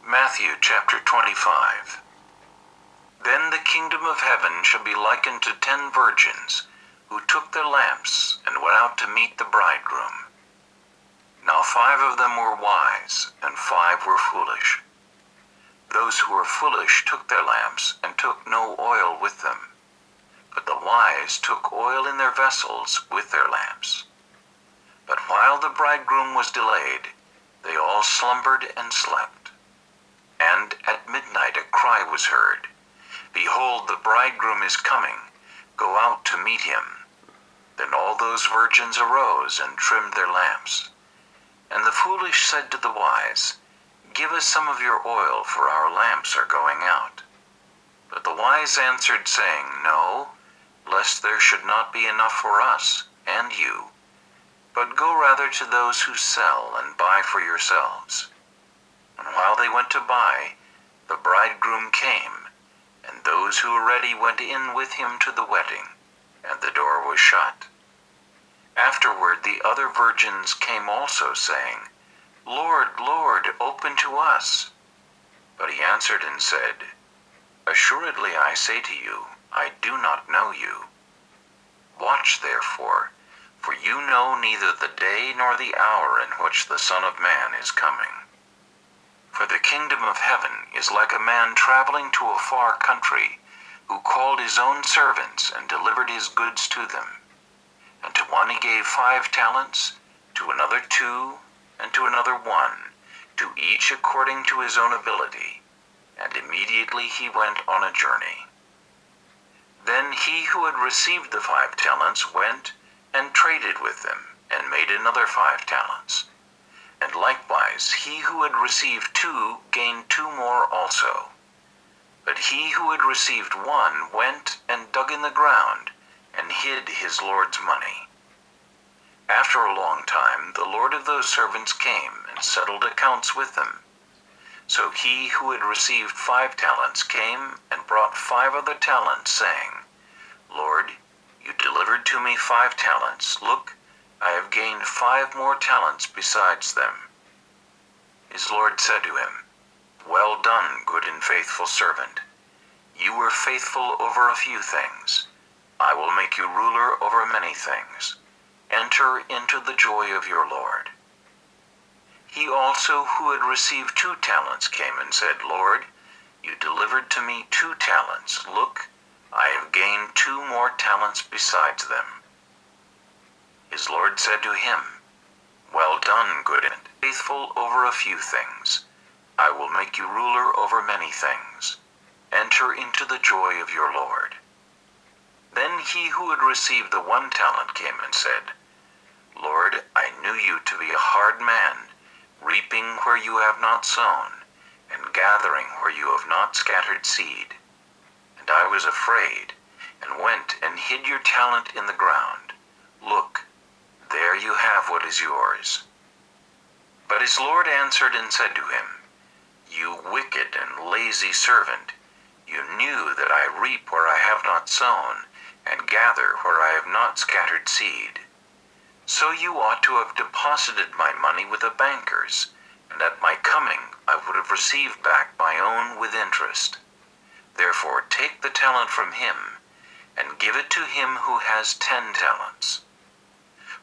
Matthew chapter 25. Then the kingdom of heaven shall be likened to 10 virgins, who took their lamps and went out to meet the bridegroom. Now 5 of them were wise, and 5 were foolish. Those who were foolish took their lamps, and took no oil with them. But the wise took oil in their vessels with their lamps. But while the bridegroom was delayed, they all slumbered and slept. And at midnight a cry was heard, Behold, the bridegroom is coming, go out to meet him. Then all those virgins arose and trimmed their lamps. And the foolish said to the wise, Give us some of your oil, for our lamps are going out. But the wise answered, saying, No, lest there should not be enough for us and you. But go rather to those who sell and buy for yourselves. And while they went to buy, the bridegroom came, and those who were ready went in with him to the wedding, and the door was shut. Afterward the other virgins came also, saying, Lord, Lord, open to us. But he answered and said, Assuredly I say to you, I do not know you. Watch therefore, for you know neither the day nor the hour in which the Son of Man is coming. For the kingdom of heaven is like a man traveling to a far country, who called his own servants and delivered his goods to them. And to one he gave 5 talents, to another 2, and to another 1, to each according to his own ability. And immediately he went on a journey. Then he who had received the 5 talents went and traded with them, and made another 5 talents. And likewise he who had received 2 gained 2 more also. But he who had received 1 went and dug in the ground, and hid his Lord's money. After a long time the Lord of those servants came and settled accounts with them. So he who had received 5 talents came and brought 5 other talents, saying, Lord, you delivered to me 5 talents. Look, I have gained 5 more talents besides them. His Lord said to him, Well done, good and faithful servant. You were faithful over a few things. I will make you ruler over many things. Enter into the joy of your Lord. He also who had received 2 talents came and said, Lord, you delivered to me 2 talents. Look, I have gained 2 more talents besides them. His Lord said to him, Well done, good and faithful over a few things. I will make you ruler over many things. Enter into the joy of your Lord. Then he who had received the 1 talent came and said, Lord, I knew you to be a hard man, reaping where you have not sown, and gathering where you have not scattered seed. And I was afraid, and went and hid your talent in the ground. Look, there you have what is yours. But his Lord answered and said to him, You wicked and lazy servant, you knew that I reap where I have not sown, and gather where I have not scattered seed. So you ought to have deposited my money with the bankers, and at my coming I would have received back my own with interest. Therefore take the talent from him, and give it to him who has 10 talents.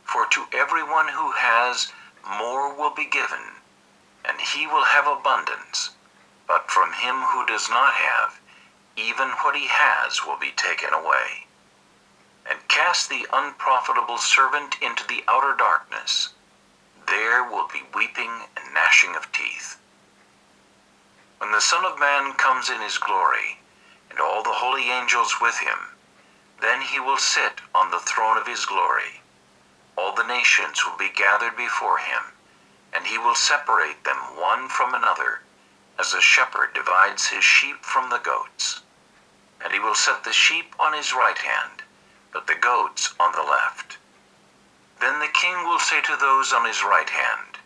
For to everyone who has, more will be given, and he will have abundance. But from him who does not have, even what he has will be taken away. And cast the unprofitable servant into the outer darkness. There will be weeping and gnashing of teeth. When the Son of Man comes in his glory, and all the holy angels with him, then he will sit on the throne of his glory. All the nations will be gathered before him, and he will separate them one from another, as a shepherd divides his sheep from the goats. And he will set the sheep on his right hand, but the goats on the left. Then the king will say to those on his right hand,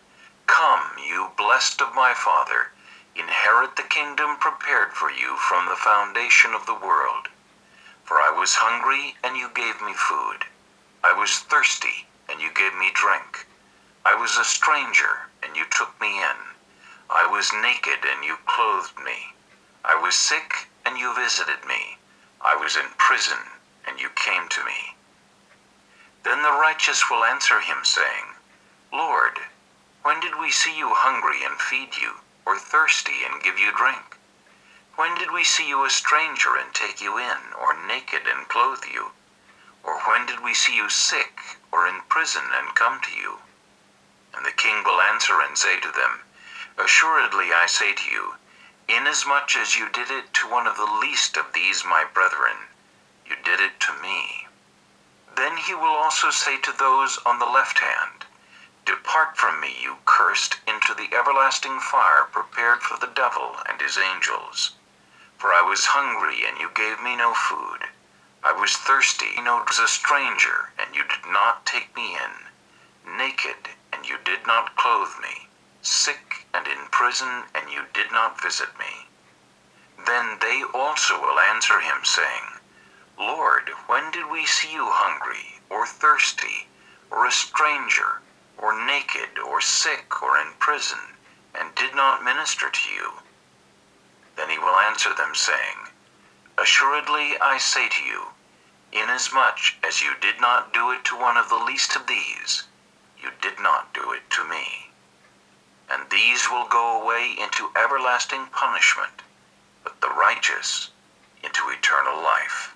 Come, you blessed of my Father, inherit the kingdom prepared for you from the foundation of the world. For I was hungry, and you gave me food. I was thirsty, and you gave me drink. I was a stranger, and you took me in. I was naked, and you clothed me. I was sick, and you visited me. I was in prison, and you came to me." Then the righteous will answer him, saying, "Lord, when did we see you hungry and feed you, or thirsty and give you drink? When did we see you a stranger and take you in, or naked and clothe you? Or when did we see you sick or in prison and come to you?" And the king will answer and say to them, "Assuredly I say to you, inasmuch as you did it to one of the least of these my brethren, you did it to me." Then he will also say to those on the left hand, "Depart from me, you cursed, into the everlasting fire prepared for the devil and his angels. For I was hungry, and you gave me no food. I was thirsty, and was a stranger, and you did not take me in. Naked, and you did not clothe me. Sick and in prison, and you did not visit me." Then they also will answer him, saying, "Lord, when did we see you hungry, or thirsty, or a stranger, or naked, or sick, or in prison, and did not minister to you?" Then he will answer them, saying, "Assuredly I say to you, inasmuch as you did not do it to one of the least of these, you did not do it to me." And these will go away into everlasting punishment, but the righteous into eternal life.